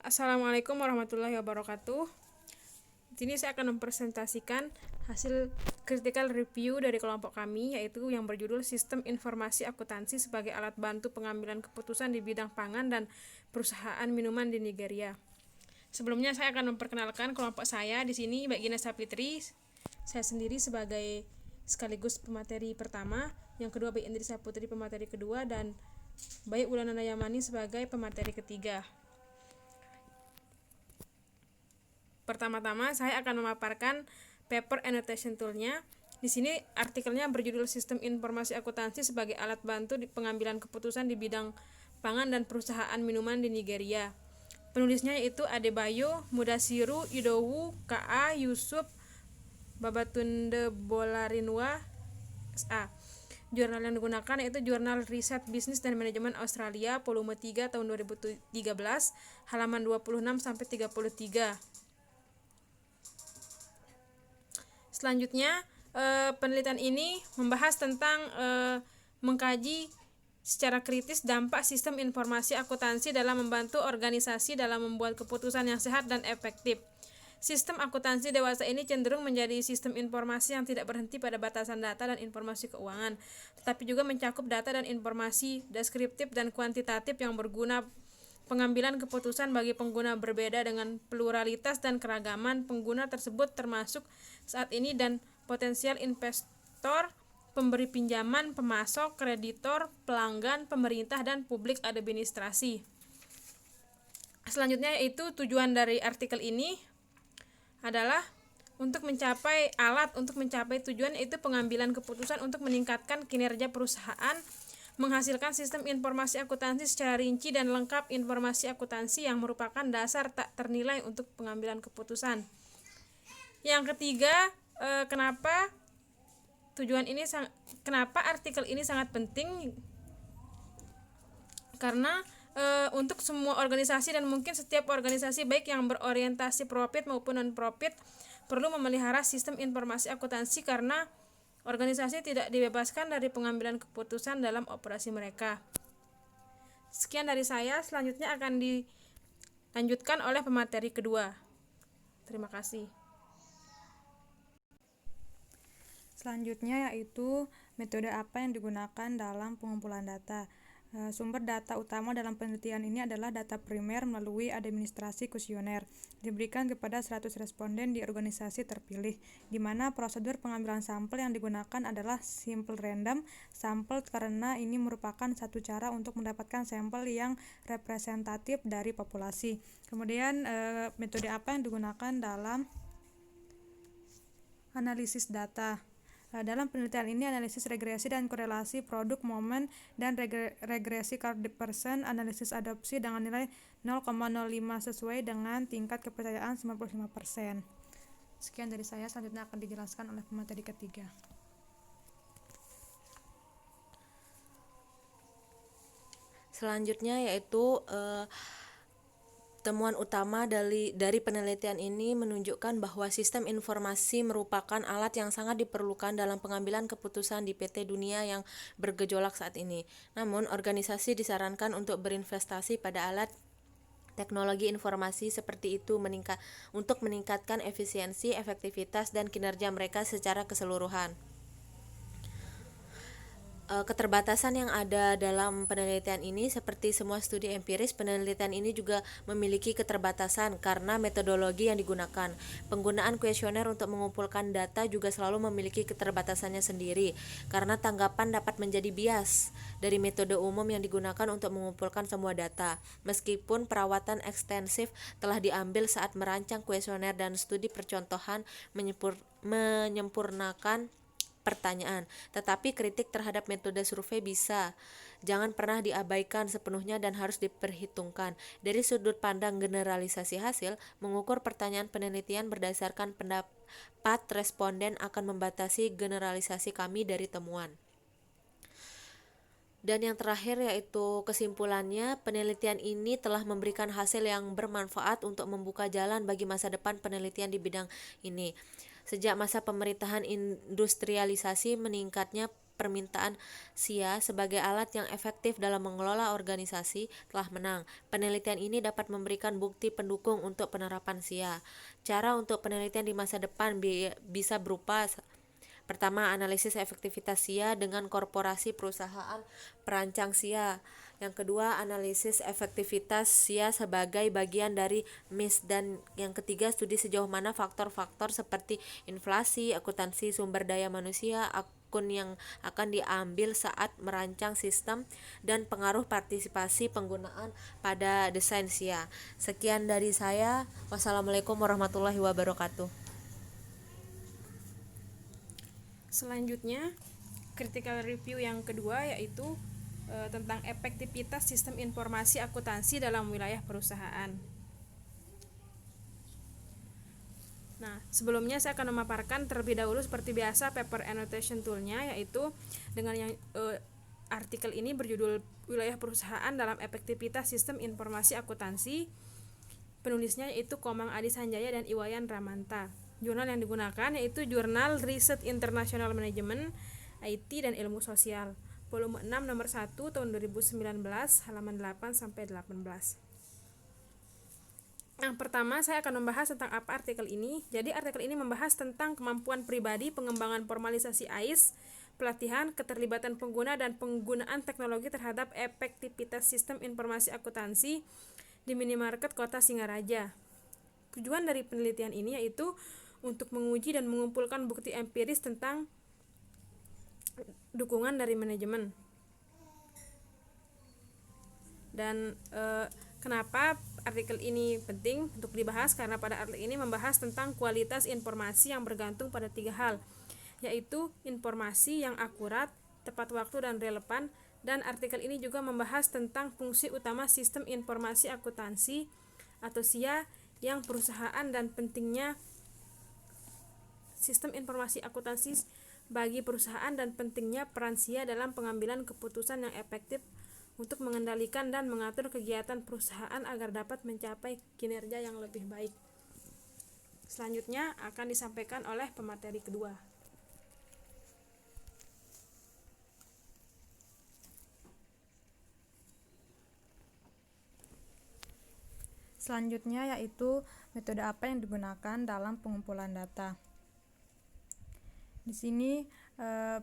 Assalamualaikum warahmatullahi wabarakatuh. Di sini saya akan mempresentasikan hasil critical review dari kelompok kami, yaitu yang berjudul Sistem Informasi Akuntansi sebagai Alat Bantu Pengambilan Keputusan di Bidang Pangan dan Perusahaan Minuman di Nigeria. Sebelumnya saya akan memperkenalkan kelompok saya. Di sini Mbak Gina Sapitri, saya sendiri sebagai sekaligus pemateri pertama, yang kedua Mbak Indri Saputri pemateri kedua, dan Mbak Ulana Nayamani sebagai pemateri ketiga. Pertama-tama saya akan memaparkan paper annotation tool-nya. Di sini artikelnya berjudul Sistem Informasi Akuntansi sebagai Alat Bantu di Pengambilan Keputusan di Bidang Pangan dan Perusahaan Minuman di Nigeria. Penulisnya yaitu Adebayo Mudasiru Idowu K.A. Yusuf Babatunde Bolarinwa S.A. Jurnal yang digunakan yaitu Jurnal Riset Bisnis dan Manajemen Australia volume 3 tahun 2013 halaman 26 sampai 33. Selanjutnya, penelitian ini membahas tentang mengkaji secara kritis dampak sistem informasi akuntansi dalam membantu organisasi dalam membuat keputusan yang sehat dan efektif. Sistem akuntansi dewasa ini cenderung menjadi sistem informasi yang tidak berhenti pada batasan data dan informasi keuangan, tetapi juga mencakup data dan informasi deskriptif dan kuantitatif yang berguna pengambilan keputusan bagi pengguna berbeda dengan pluralitas dan keragaman pengguna tersebut termasuk saat ini dan potensial investor, pemberi pinjaman, pemasok, kreditor, pelanggan, pemerintah, dan publik administrasi. Selanjutnya yaitu tujuan dari artikel ini adalah untuk mencapai tujuan yaitu pengambilan keputusan untuk meningkatkan kinerja perusahaan, menghasilkan sistem informasi akuntansi secara rinci dan lengkap informasi akuntansi yang merupakan dasar tak ternilai untuk pengambilan keputusan. Yang ketiga, kenapa artikel ini sangat penting? Karena untuk semua organisasi dan mungkin setiap organisasi baik yang berorientasi profit maupun non-profit perlu memelihara sistem informasi akuntansi karena organisasi tidak dibebaskan dari pengambilan keputusan dalam operasi mereka. Sekian dari saya, selanjutnya akan dilanjutkan oleh pemateri kedua. Terima kasih. Selanjutnya yaitu metode apa yang digunakan dalam pengumpulan data. Sumber data utama dalam penelitian ini adalah data primer melalui administrasi kuesioner diberikan kepada 100 responden di organisasi terpilih, di mana prosedur pengambilan sampel yang digunakan adalah simple random sampel karena ini merupakan satu cara untuk mendapatkan sampel yang representatif dari populasi. Kemudian metode apa yang digunakan dalam analisis data. Dalam penelitian ini analisis regresi dan korelasi produk momen dan regresi credit person analisis adopsi dengan nilai 0,05 sesuai dengan tingkat kepercayaan 95%. Sekian dari saya, selanjutnya akan dijelaskan oleh pemateri ketiga. Selanjutnya yaitu temuan utama dari penelitian ini menunjukkan bahwa sistem informasi merupakan alat yang sangat diperlukan dalam pengambilan keputusan di PT Dunia yang bergejolak saat ini. Namun, organisasi disarankan untuk berinvestasi pada alat teknologi informasi seperti itu untuk meningkatkan efisiensi, efektivitas, dan kinerja mereka secara keseluruhan. Keterbatasan yang ada dalam penelitian ini seperti semua studi empiris, penelitian ini juga memiliki keterbatasan karena metodologi yang digunakan. Penggunaan kuesioner untuk mengumpulkan data juga selalu memiliki keterbatasannya sendiri karena tanggapan dapat menjadi bias dari metode umum yang digunakan untuk mengumpulkan semua data. Meskipun perawatan ekstensif telah diambil saat merancang kuesioner dan studi percontohan menyempurnakan pertanyaan, tetapi kritik terhadap metode survei jangan pernah diabaikan sepenuhnya dan harus diperhitungkan. Dari sudut pandang generalisasi hasil, mengukur pertanyaan penelitian berdasarkan pendapat responden akan membatasi generalisasi kami dari temuan. Dan yang terakhir yaitu kesimpulannya, penelitian ini telah memberikan hasil yang bermanfaat untuk membuka jalan bagi masa depan penelitian di bidang ini. Sejak masa pemerintahan industrialisasi, meningkatnya permintaan SIA sebagai alat yang efektif dalam mengelola organisasi telah menang. Penelitian ini dapat memberikan bukti pendukung untuk penerapan SIA. Cara untuk penelitian di masa depan bisa berupa: pertama, analisis efektivitas SIA dengan korporasi perusahaan perancang SIA. Yang kedua, analisis efektivitas SIA sebagai bagian dari MIS. Dan yang ketiga, studi sejauh mana faktor-faktor seperti inflasi, akuntansi sumber daya manusia, akun yang akan diambil saat merancang sistem, dan pengaruh partisipasi penggunaan pada desain SIA. Sekian dari saya. Wassalamualaikum warahmatullahi wabarakatuh. Selanjutnya, critical review yang kedua yaitu tentang efektivitas sistem informasi akuntansi dalam wilayah perusahaan. Nah, sebelumnya saya akan memaparkan terlebih dahulu seperti biasa paper annotation tool-nya, yaitu dengan yang artikel ini berjudul Wilayah Perusahaan dalam Efektivitas Sistem Informasi Akuntansi. Penulisnya yaitu Komang Adi Sanjaya dan Iwayan Ramanta. Jurnal yang digunakan yaitu Jurnal Research International Management, IT dan Ilmu Sosial, volume 6 nomor 1 tahun 2019, halaman 8 sampai 18. Yang pertama, saya akan membahas tentang apa artikel ini. Jadi artikel ini membahas tentang kemampuan pribadi, pengembangan formalisasi AIS, pelatihan, keterlibatan pengguna dan penggunaan teknologi terhadap efektivitas sistem informasi akuntansi di minimarket Kota Singaraja. Tujuan dari penelitian ini yaitu untuk menguji dan mengumpulkan bukti empiris tentang dukungan dari manajemen. Dan kenapa artikel ini penting untuk dibahas? Karena pada artikel ini membahas tentang kualitas informasi yang bergantung pada 3 hal, yaitu informasi yang akurat, tepat waktu dan relevan. Dan artikel ini juga membahas tentang fungsi utama sistem informasi akuntansi atau SIA yang perusahaan dan pentingnya sistem informasi akuntansi bagi perusahaan dan pentingnya peran SIA dalam pengambilan keputusan yang efektif untuk mengendalikan dan mengatur kegiatan perusahaan agar dapat mencapai kinerja yang lebih baik. Selanjutnya akan disampaikan oleh pemateri kedua. Selanjutnya yaitu metode apa yang digunakan dalam pengumpulan data. Di sini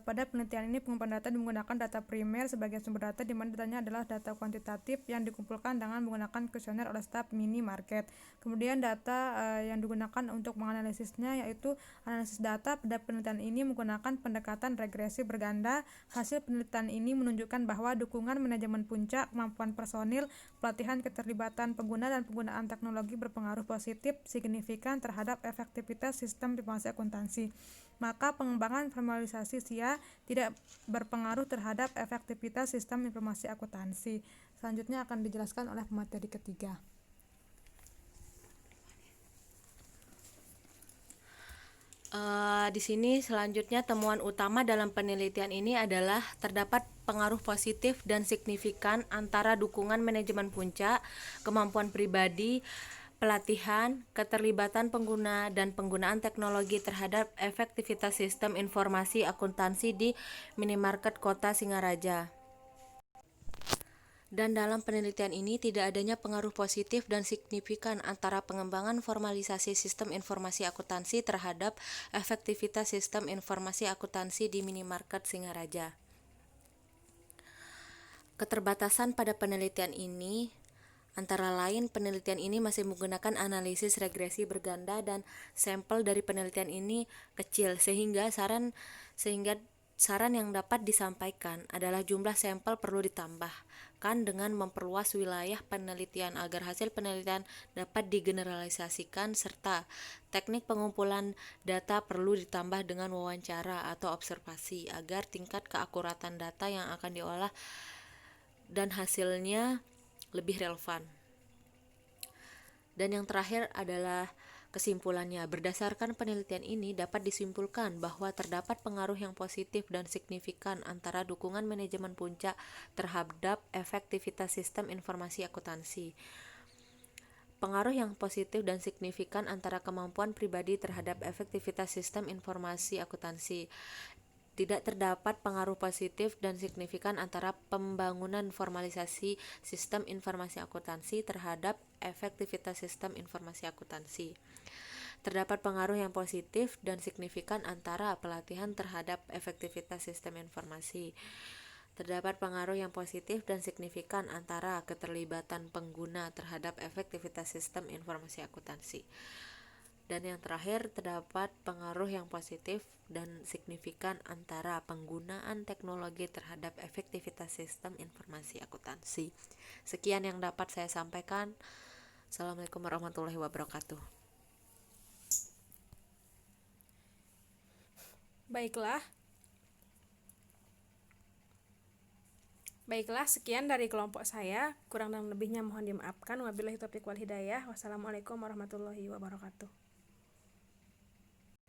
pada penelitian ini pengumpulan data menggunakan data primer sebagai sumber data, di mana datanya adalah data kuantitatif yang dikumpulkan dengan menggunakan kuesioner oleh staf minimarket. Kemudian data yang digunakan untuk menganalisisnya yaitu analisis data. Pada penelitian ini menggunakan pendekatan regresi berganda. Hasil penelitian ini menunjukkan bahwa dukungan manajemen puncak, kemampuan personil, pelatihan, keterlibatan pengguna dan penggunaan teknologi berpengaruh positif signifikan terhadap efektivitas sistem informasi akuntansi. Maka pengembangan formalisasi SIA tidak berpengaruh terhadap efektivitas sistem informasi akuntansi. Selanjutnya akan dijelaskan oleh pemateri ketiga. Di sini selanjutnya temuan utama dalam penelitian ini adalah terdapat pengaruh positif dan signifikan antara dukungan manajemen puncak, kemampuan pribadi, pelatihan, keterlibatan pengguna, dan penggunaan teknologi terhadap efektivitas sistem informasi akuntansi di minimarket Kota Singaraja. Dan dalam penelitian ini tidak adanya pengaruh positif dan signifikan antara pengembangan formalisasi sistem informasi akuntansi terhadap efektivitas sistem informasi akuntansi di minimarket Singaraja. Keterbatasan pada penelitian ini antara lain, penelitian ini masih menggunakan analisis regresi berganda dan sampel dari penelitian ini kecil, sehingga saran yang dapat disampaikan adalah jumlah sampel perlu ditambahkan dengan memperluas wilayah penelitian agar hasil penelitian dapat digeneralisasikan, serta teknik pengumpulan data perlu ditambah dengan wawancara atau observasi agar tingkat keakuratan data yang akan diolah dan hasilnya lebih relevan. Dan yang terakhir adalah kesimpulannya. Berdasarkan penelitian ini dapat disimpulkan bahwa terdapat pengaruh yang positif dan signifikan antara dukungan manajemen puncak terhadap efektivitas sistem informasi akuntansi. Pengaruh yang positif dan signifikan antara kemampuan pribadi terhadap efektivitas sistem informasi akuntansi. Tidak terdapat pengaruh positif dan signifikan antara pembangunan formalisasi sistem informasi akuntansi terhadap efektivitas sistem informasi akuntansi. Terdapat pengaruh yang positif dan signifikan antara pelatihan terhadap efektivitas sistem informasi. Terdapat pengaruh yang positif dan signifikan antara keterlibatan pengguna terhadap efektivitas sistem informasi akuntansi. Dan yang terakhir, terdapat pengaruh yang positif dan signifikan antara penggunaan teknologi terhadap efektivitas sistem informasi akuntansi. Sekian yang dapat saya sampaikan. Assalamualaikum warahmatullahi wabarakatuh. Baiklah, sekian dari kelompok saya. Kurang dan lebihnya mohon dimaafkan. Wabillahi taufiq wal hidayah. Wassalamualaikum warahmatullahi wabarakatuh.